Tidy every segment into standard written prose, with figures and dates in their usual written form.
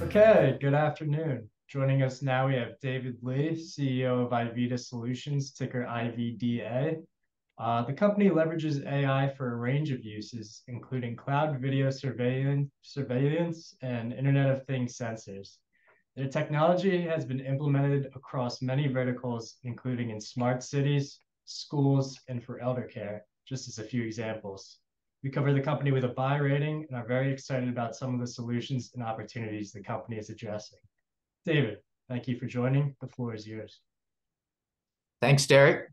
Okay, good afternoon. Joining us now, we have David Lee, CEO of Iveda Solutions, ticker IVDA. The company leverages AI for a range of uses, including cloud video surveillance and Internet of Things sensors. Their technology has been implemented across many verticals, including in smart cities, schools, and for elder care, just as a few examples. We cover the company with a buy rating and are very excited about some of the solutions and opportunities the company is addressing. David, thank you for joining. The floor is yours. Thanks, Derek.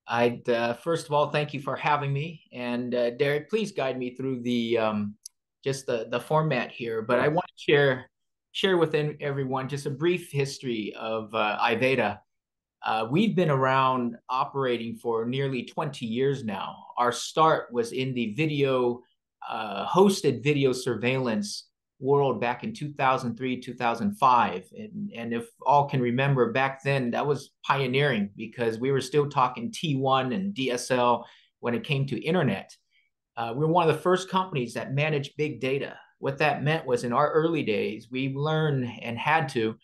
I'd first of all thank you for having me, and Derek, please guide me through the just the format here. But I want to share with everyone just a brief history of Iveda. We've been around operating for nearly 20 years now. Our start was in the hosted video surveillance world back in 2003, 2005. And if all can remember, back then, that was pioneering because we were still talking T1 and DSL when it came to internet. We were one of the first companies that managed big data. What that meant was in our early days, we learned and had to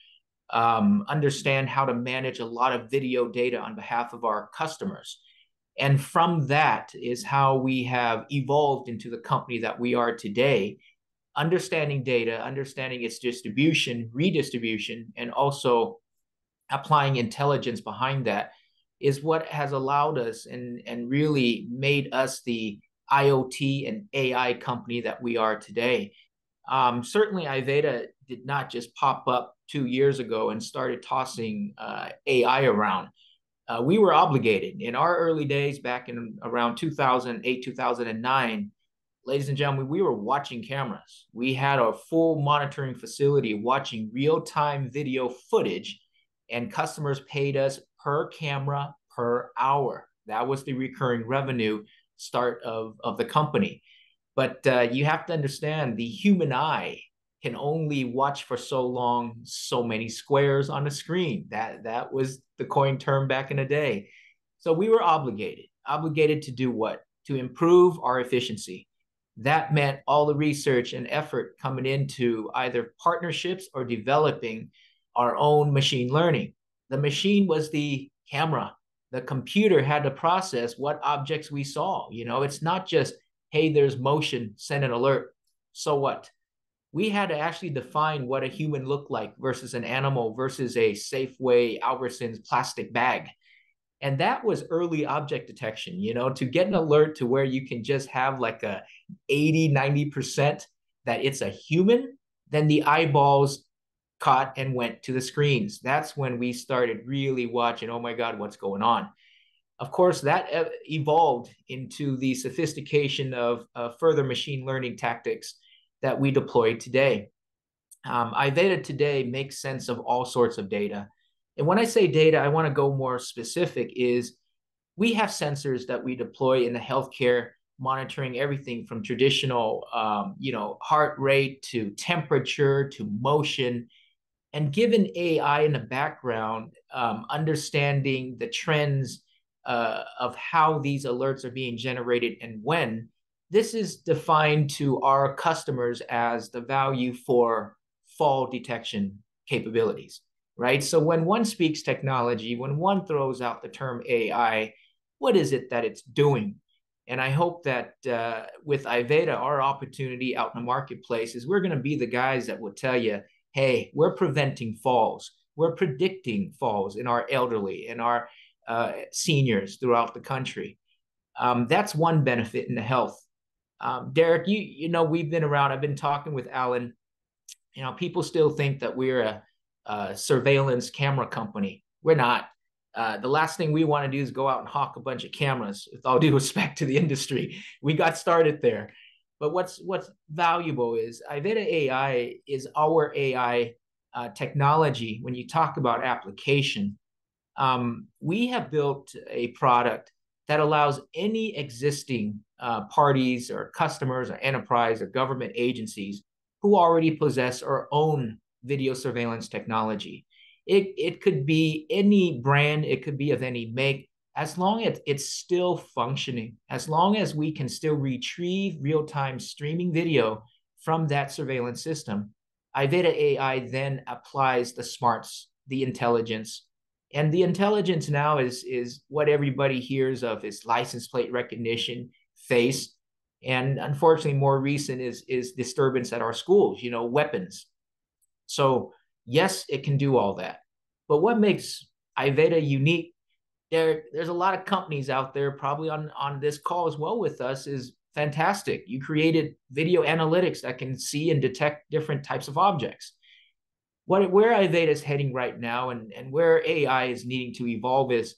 understand how to manage a lot of video data on behalf of our customers. And from that is how we have evolved into the company that we are today, understanding data, understanding its distribution, redistribution, and also applying intelligence behind that is what has allowed us and really made us the IoT and AI company that we are today. Certainly, Iveda did not just pop up 2 years ago and started tossing AI around. We were obligated. In our early days, back in around 2008, 2009, ladies and gentlemen, we were watching cameras. We had a full monitoring facility watching real-time video footage, and customers paid us per camera per hour. That was the recurring revenue start of the company. But you have to understand, the human eye can only watch for so long, so many squares on a screen. That was the coined term back in the day. So we were obligated to do what? To improve our efficiency. That meant all the research and effort coming into either partnerships or developing our own machine learning. The machine was the camera. The computer had to process what objects we saw. You know, it's not just, hey, there's motion, send an alert. So what? We had to actually define what a human looked like versus an animal versus a Safeway Albertsons plastic bag. And that was early object detection, you know, to get an alert to where you can just have like a 80, 90% that it's a human, then the eyeballs caught and went to the screens. That's when we started really watching, oh my God, what's going on? Of course, that evolved into the sophistication of further machine learning tactics that we deploy today. Iveda today makes sense of all sorts of data. And when I say data, I want to go more specific is we have sensors that we deploy in the healthcare, monitoring everything from traditional, heart rate to temperature to motion. And given AI in the background, understanding the trends of how these alerts are being generated and when, this is defined to our customers as the value for fall detection capabilities, right? So when one speaks technology, when one throws out the term AI, what is it that it's doing? And I hope that with Iveda, our opportunity out in the marketplace is we're going to be the guys that will tell you, hey, we're preventing falls. We're predicting falls in our elderly and our seniors throughout the country. That's one benefit in the health. Derek, you know, we've been around. I've been talking with Alan. You know, people still think that we're a surveillance camera company. We're not. The last thing we want to do is go out and hawk a bunch of cameras, with all due respect to the industry. We got started there. But what's valuable is Iveda AI is our AI technology. When you talk about application, we have built a product that allows any existing parties or customers or enterprise or government agencies who already possess or own video surveillance technology. It could be any brand, it could be of any make, as long as it's still functioning, as long as we can still retrieve real-time streaming video from that surveillance system, Iveda AI then applies the smarts, the intelligence. And the intelligence now is what everybody hears of is license plate recognition, face, and unfortunately more recent is disturbance at our schools, weapons. So yes, it can do all that. But what makes Iveda unique, there's a lot of companies out there probably on this call as well with us, is fantastic. You created video analytics that can see and detect different types of objects. Where Iveda is heading right now and where AI is needing to evolve is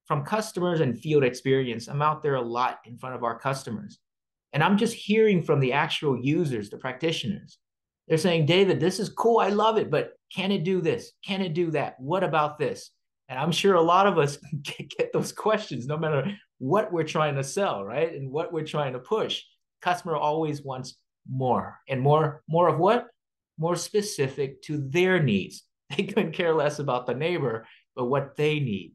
from customers and field experience. I'm out there a lot in front of our customers, and I'm just hearing from the actual users, the practitioners. They're saying, David, this is cool. I love it, but can it do this? Can it do that? What about this? And I'm sure a lot of us get those questions no matter what we're trying to sell, right? And what we're trying to push. Customer always wants more and more of what? More specific to their needs. They couldn't care less about the neighbor, but what they need.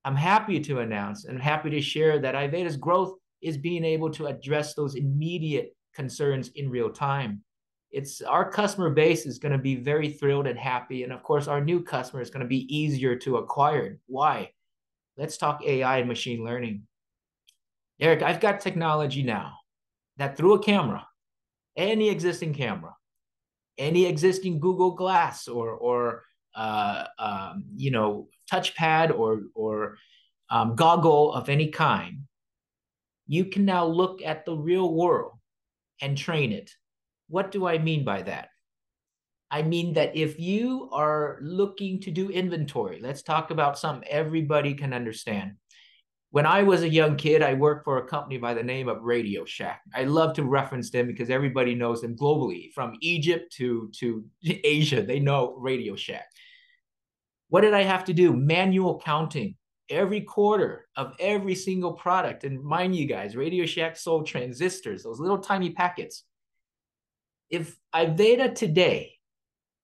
I'm happy to announce and happy to share that Iveda's growth is being able to address those immediate concerns in real time. It's our customer base is going to be very thrilled and happy. And of course, our new customer is going to be easier to acquire. Why? Let's talk AI and machine learning. Eric, I've got technology now that through a camera, any existing camera, any existing Google Glass or touchpad or goggle of any kind, you can now look at the real world and train it. What do I mean by that? I mean that if you are looking to do inventory, let's talk about something everybody can understand. When I was a young kid, I worked for a company by the name of Radio Shack. I love to reference them because everybody knows them globally, from Egypt to Asia. They know Radio Shack. What did I have to do? Manual counting every quarter of every single product. And mind you guys, Radio Shack sold transistors, those little tiny packets. If Iveda today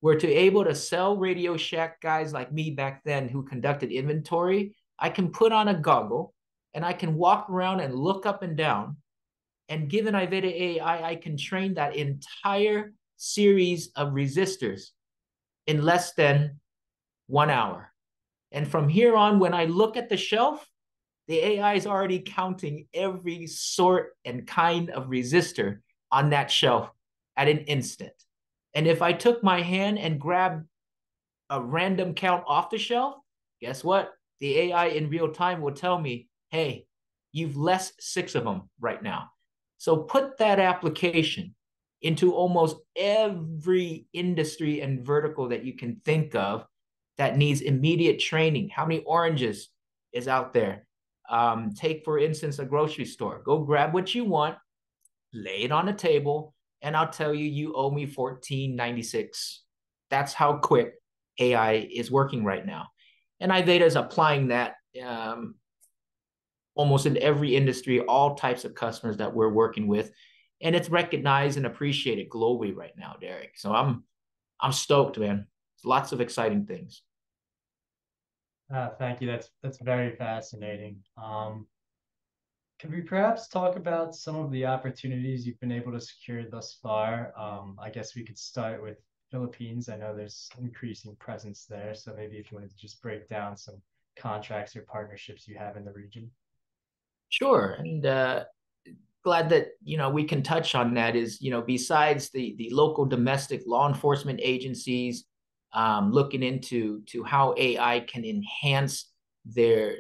were to able to sell Radio Shack guys like me back then who conducted inventory, I can put on a goggle and I can walk around and look up and down. And given Iveda AI, I can train that entire series of resistors in less than 1 hour. And from here on, when I look at the shelf, the AI is already counting every sort and kind of resistor on that shelf at an instant. And if I took my hand and grabbed a random count off the shelf, guess what? The AI in real time will tell me, hey, you've less 6 of them right now. So put that application into almost every industry and vertical that you can think of that needs immediate training. How many oranges is out there? Take, for instance, a grocery store. Go grab what you want, lay it on a table, and I'll tell you, you owe me $14.96. That's how quick AI is working right now. And Iveda is applying that almost in every industry, all types of customers that we're working with. And it's recognized and appreciated globally right now, Derek. So I'm stoked, man. Lots of exciting things. Thank you. That's very fascinating. Could we perhaps talk about some of the opportunities you've been able to secure thus far? I guess we could start with Philippines. I know there's increasing presence there, so maybe if you wanted to just break down some contracts or partnerships you have in the region. Sure, and glad that we can touch on that. Is besides the local domestic law enforcement agencies looking into how AI can enhance their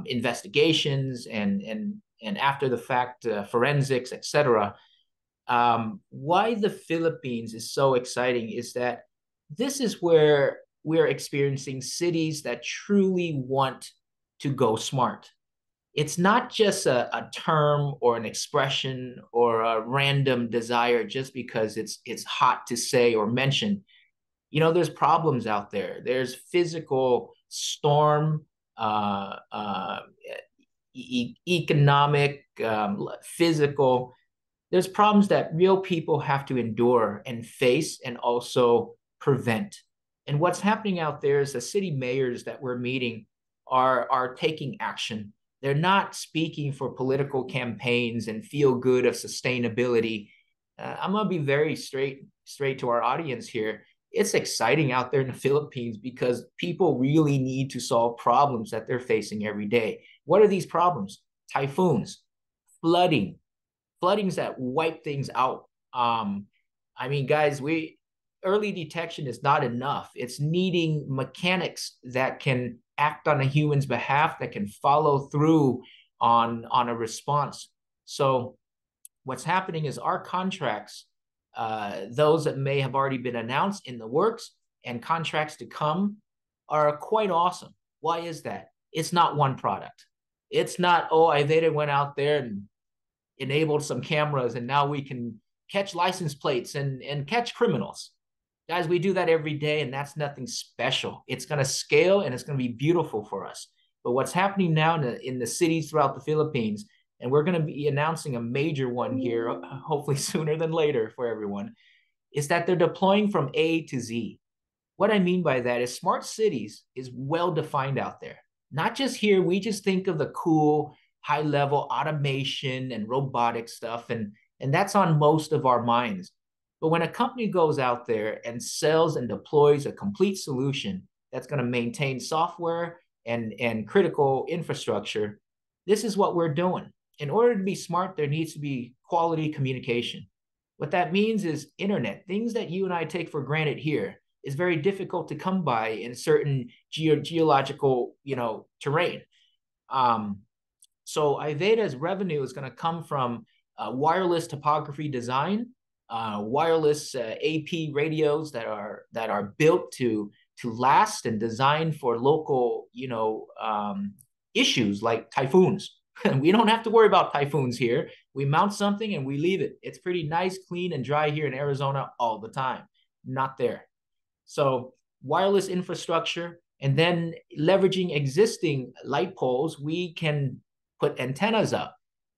investigations and after the fact forensics, etc. Why the Philippines is so exciting is that this is where we're experiencing cities that truly want to go smart. It's not just a term or an expression or a random desire just because it's hot to say or mention. There's problems out there. There's physical storm, economic, physical. There's problems that real people have to endure and face and also prevent. And what's happening out there is the city mayors that we're meeting are taking action. They're not speaking for political campaigns and feel good of sustainability. I'm gonna be very straight to our audience here. It's exciting out there in the Philippines because people really need to solve problems that they're facing every day. What are these problems? Typhoons, flooding, floodings that wipe things out. I mean, guys, we early detection is not enough. It's needing mechanics that can act on a human's behalf, that can follow through on a response. So what's happening is our contracts, those that may have already been announced in the works and contracts to come, are quite awesome. Why is that? It's not one product. It's not, oh, Iveda went out there and enabled some cameras and now we can catch license plates and catch criminals. Guys, we do that every day and that's nothing special. It's going to scale and it's going to be beautiful for us. But what's happening now in the cities throughout the Philippines, and we're going to be announcing a major one here, hopefully sooner than later for everyone, is that they're deploying from A to Z. What I mean by that is smart cities is well defined out there. Not just here, we just think of the cool high level automation and robotic stuff, and that's on most of our minds. But when a company goes out there and sells and deploys a complete solution that's going to maintain software and critical infrastructure, this is what we're doing. In order to be smart, there needs to be quality communication. What that means is internet, things that you and I take for granted here, is very difficult to come by in certain geological, terrain. So Iveda's revenue is going to come from wireless topography design, wireless AP radios that are built to last and designed for local, issues like typhoons. We don't have to worry about typhoons here. We mount something and we leave it. It's pretty nice, clean, and dry here in Arizona all the time. Not there. So wireless infrastructure, and then leveraging existing light poles, we can put antennas up.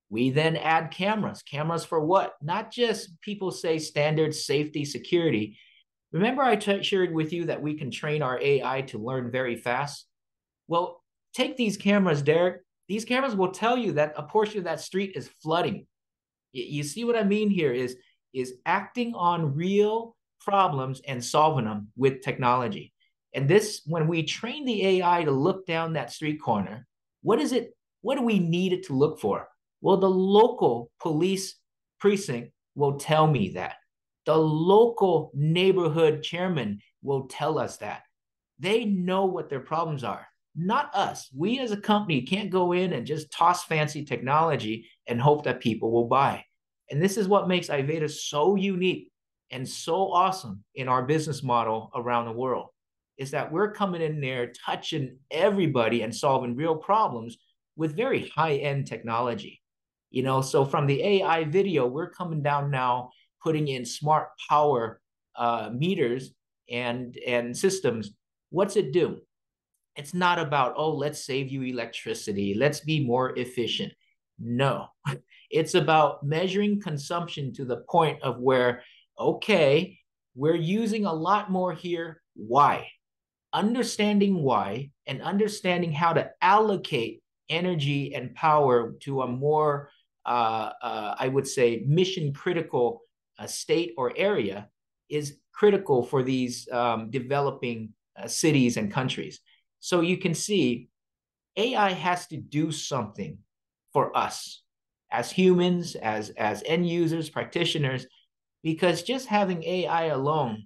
We then add cameras. Cameras for what? Not just people say standard safety, security. Remember I shared with you that we can train our AI to learn very fast? Well, take these cameras, Derek. These cameras will tell you that a portion of that street is flooding. You see what I mean here is acting on real problems and solving them with technology. And this, when we train the AI to look down that street corner, what do we need it to look for? Well, the local police precinct will tell me that. The local neighborhood chairman will tell us that. They know what their problems are, not us. We as a company can't go in and just toss fancy technology and hope that people will buy. And this is what makes Iveda so unique and so awesome in our business model around the world, is that we're coming in there, touching everybody and solving real problems with very high-end technology. So from the AI video, we're coming down now, putting in smart power meters and systems. What's it do? It's not about, oh, let's save you electricity, let's be more efficient. No, it's about measuring consumption to the point of where, okay, we're using a lot more here. Why? Understanding why and understanding how to allocate energy and power to a more, I would say, mission critical state or area is critical for these developing cities and countries. So you can see AI has to do something for us as humans, as end users, practitioners, because just having AI alone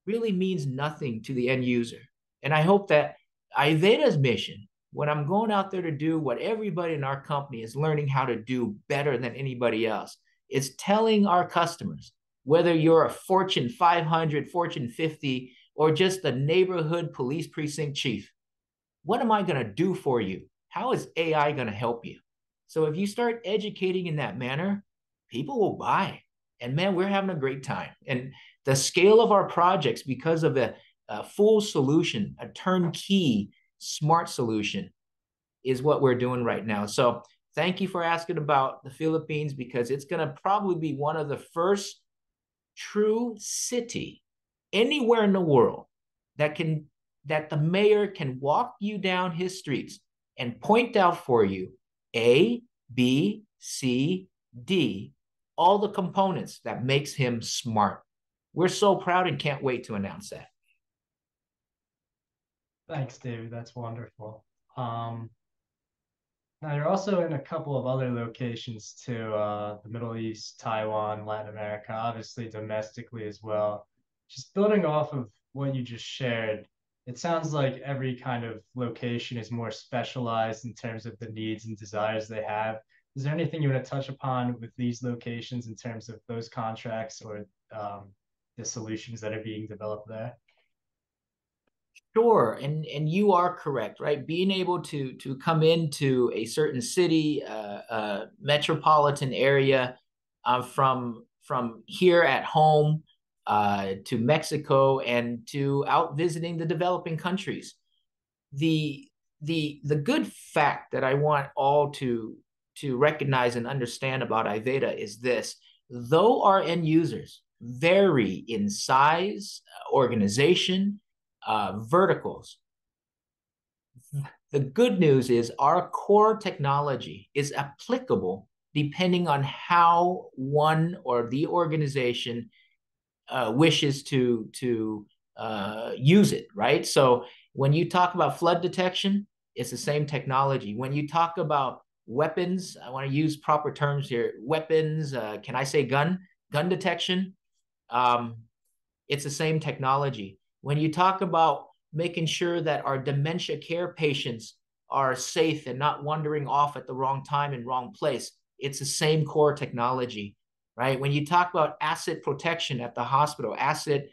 really means nothing to the end user. And I hope that Iveda's mission, when I'm going out there to do what everybody in our company is learning how to do better than anybody else, is telling our customers, whether you're a Fortune 500, Fortune 50, or just the neighborhood police precinct chief, what am I going to do for you? How is AI going to help you? So if you start educating in that manner, people will buy. And man, we're having a great time. And the scale of our projects, because of a full solution, a turnkey smart solution, is what we're doing right now. So thank you for asking about the Philippines, because it's going to probably be one of the first true city anywhere in the world that the mayor can walk you down his streets and point out for you A, B, C, D, all the components that makes him smart. We're so proud and can't wait to announce that. Thanks, David. That's wonderful. Now you're also in a couple of other locations too, the Middle East, Taiwan, Latin America, obviously domestically as well. Just building off of what you just shared, it sounds like every kind of location is more specialized in terms of the needs and desires they have. Is there anything you want to touch upon with these locations in terms of those contracts or the solutions that are being developed there? Sure, and you are correct, right? Being able to come into a certain city, metropolitan area, from here at home, to Mexico, and to out visiting the developing countries. The the good fact that I want all to recognize and understand about Iveda is this: though our end users vary in size, organization, verticals, the good news is our core technology is applicable depending on how one or the organization wishes to use it, right? So when you talk about flood detection, it's the same technology. When you talk about weapons, I want to use proper terms here. Weapons, can I say gun detection? Um, it's the same technology. When you talk about making sure that our dementia care patients are safe and not wandering off at the wrong time and wrong place, it's the same core technology, right? When you talk about asset protection at the hospital, asset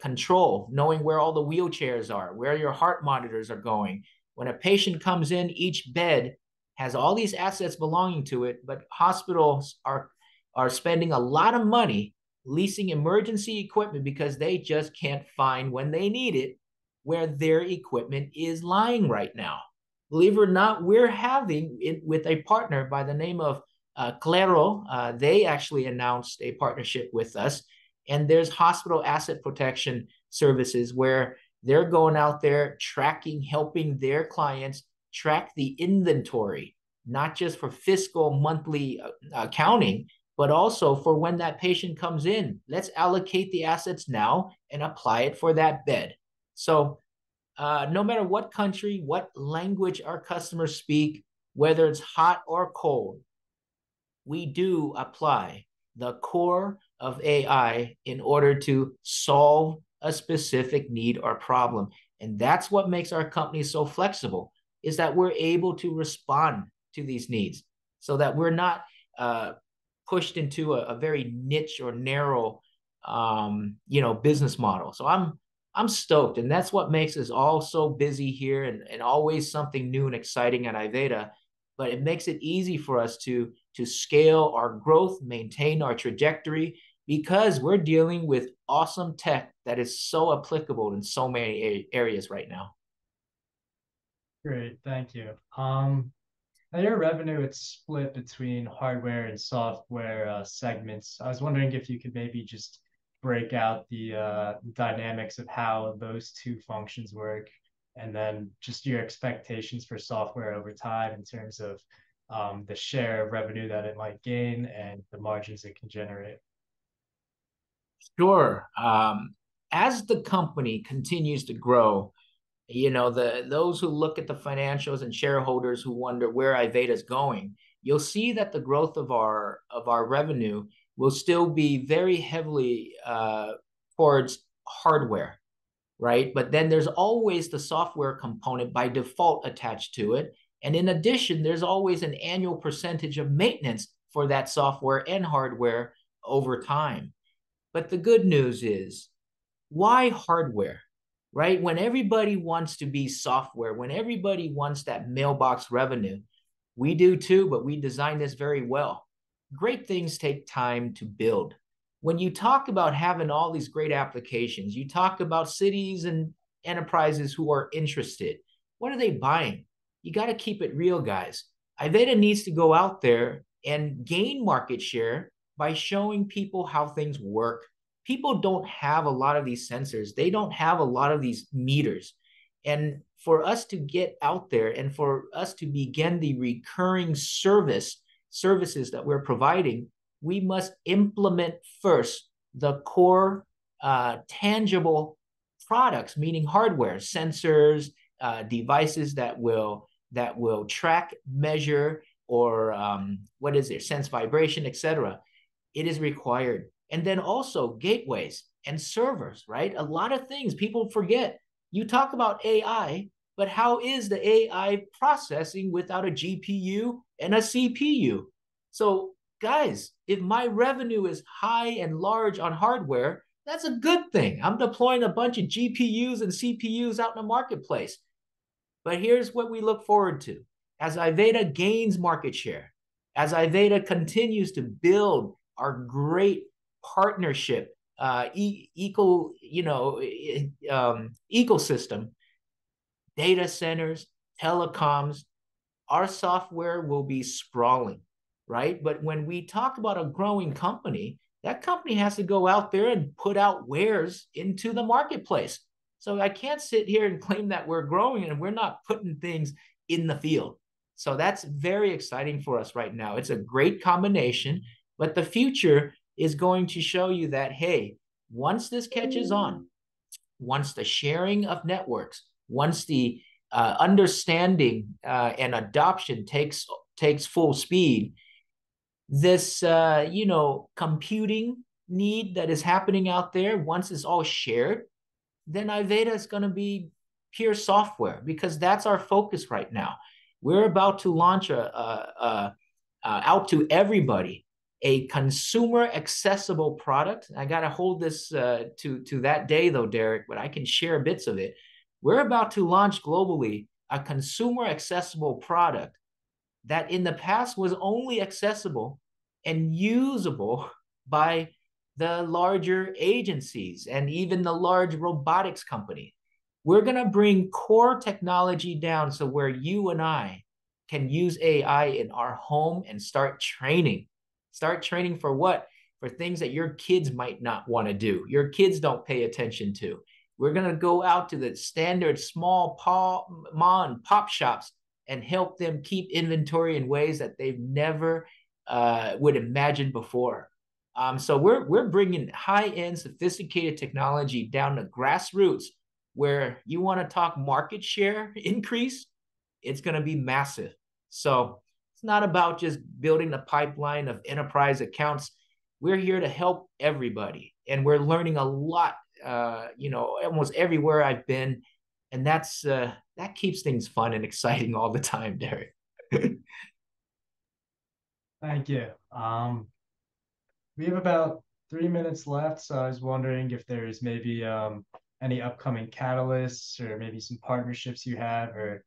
control, knowing where all the wheelchairs are, where your heart monitors are going. When a patient comes in, each bed has all these assets belonging to it, but hospitals are spending a lot of money leasing emergency equipment because they just can't find when they need it where their equipment is lying right now. Believe it or not, we're having it with a partner by the name of Claro. They actually announced a partnership with us, and there's hospital asset protection services where they're going out there tracking, helping their clients track the inventory, not just for fiscal monthly accounting, but also for when that patient comes in. Let's allocate the assets now and apply it for that bed. So no matter what country, what language our customers speak, whether it's hot or cold, we do apply the core of AI in order to solve a specific need or problem. And that's what makes our company so flexible, is that we're able to respond to these needs so that we're not pushed into a very niche or narrow business model. So I'm stoked, and that's what makes us all so busy here, and always something new and exciting at Iveda. But it makes it easy for us to scale our growth, maintain our trajectory, because we're dealing with awesome tech that is so applicable in so many areas right now. Great, thank you. Now your revenue, it's split between hardware and software segments. I was wondering if you could maybe just break out the dynamics of how those two functions work, and then just your expectations for software over time in terms of the share of revenue that it might gain and the margins it can generate. Sure. As the company continues to grow, those who look at the financials and shareholders who wonder where Iveda is going, you'll see that the growth of our revenue will still be very heavily towards hardware, right? But then there's always the software component by default attached to it. And in addition, there's always an annual percentage of maintenance for that software and hardware over time. But the good news is, why hardware? Right? When everybody wants to be software, when everybody wants that mailbox revenue, we do too, but we design this very well. Great things take time to build. When you talk about having all these great applications, you talk about cities and enterprises who are interested. What are they buying? You got to keep it real, guys. Iveda needs to go out there and gain market share by showing people how things work. People don't have a lot of these sensors. They don't have a lot of these meters. And for us to get out there and for us to begin the recurring services that we're providing, we must implement first the core tangible products, meaning hardware, sensors, devices that will track, measure, or what is it, sense vibration, etc. It is required. And then also gateways and servers, right? A lot of things people forget. You talk about AI, but how is the AI processing without a GPU and a CPU? So, guys, if my revenue is high and large on hardware, that's a good thing. I'm deploying a bunch of GPUs and CPUs out in the marketplace. But here's what we look forward to. As Iveda gains market share, as Iveda continues to build our great partnership ecosystem, data centers, telecoms, our software will be sprawling, right? But when we talk about a growing company, that company has to go out there and put out wares into the marketplace. So I can't sit here and claim that we're growing and we're not putting things in the field. So that's very exciting for us right now. It's a great combination, but the future is going to show you that, hey, once this catches on, once the sharing of networks, once the understanding and adoption takes full speed, this computing need that is happening out there, once it's all shared, then Iveda is going to be pure software, because that's our focus right now. We're about to launch out to everybody a consumer accessible product. I got to hold this to that day though, Derek, but I can share bits of it. We're about to launch globally a consumer accessible product that in the past was only accessible and usable by the larger agencies and even the large robotics company. We're going to bring core technology down so where you and I can use AI in our home and start training. Start training for what? For things that your kids might not want to do. Your kids don't pay attention to. We're going to go out to the standard small mom and pop shops and help them keep inventory in ways that they've never would imagine before. So we're bringing high-end, sophisticated technology down to grassroots, where you want to talk market share increase, it's going to be massive. So it's not about just building a pipeline of enterprise accounts. We're here to help everybody, and we're learning a lot. Almost everywhere I've been, and that keeps things fun and exciting all the time, Derek. Thank you. We have about 3 minutes left, so I was wondering if there's maybe any upcoming catalysts or maybe some partnerships you have, or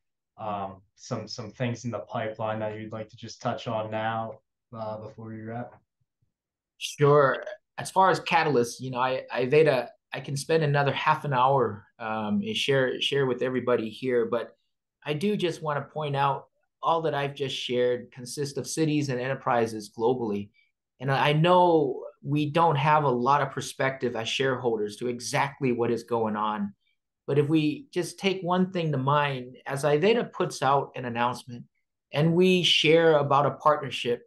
some things in the pipeline that you'd like to just touch on now before we wrap. Sure. As far as catalysts, I can spend another half an hour and share with everybody here, but I do just want to point out all that I've just shared consists of cities and enterprises globally. And I know we don't have a lot of perspective as shareholders to exactly what is going on. But if we just take one thing to mind, as Iveda puts out an announcement and we share about a partnership,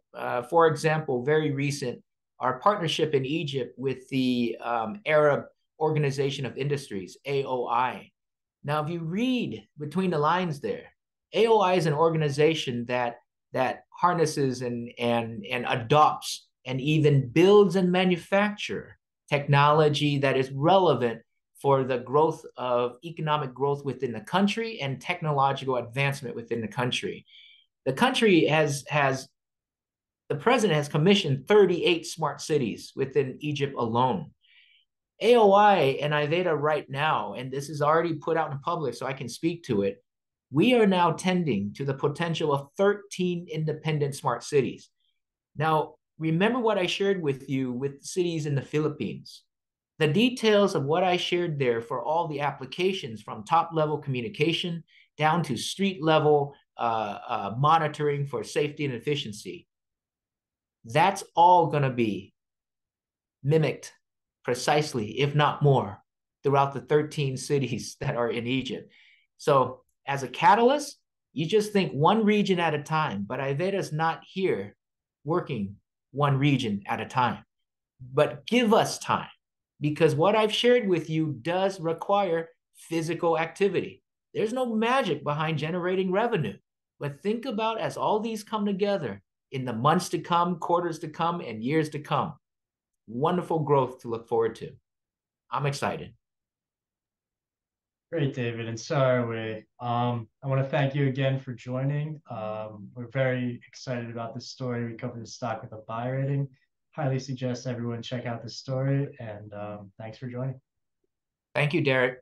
for example, very recent, our partnership in Egypt with the Arab Organization of Industries, AOI. Now, if you read between the lines there, AOI is an organization that harnesses and adopts and even builds and manufacture technology that is relevant for the growth of economic growth within the country and technological advancement within the country. The country the president has commissioned 38 smart cities within Egypt alone. AOI and Iveda right now, and this is already put out in public so I can speak to it, we are now tending to the potential of 13 independent smart cities. Now, remember what I shared with you with cities in the Philippines. The details of what I shared there for all the applications, from top-level communication down to street-level monitoring for safety and efficiency, that's all going to be mimicked precisely, if not more, throughout the 13 cities that are in Egypt. So as a catalyst, you just think one region at a time, but Iveda's not here working one region at a time. But give us time, because what I've shared with you does require physical activity. There's no magic behind generating revenue. But think about as all these come together in the months to come, quarters to come, and years to come. Wonderful growth to look forward to. I'm excited. Great, David, and so are we. I want to thank you again for joining. We're very excited about this story. We covered the stock with a buy rating. Highly suggest everyone check out this story, and thanks for joining. Thank you, Derek.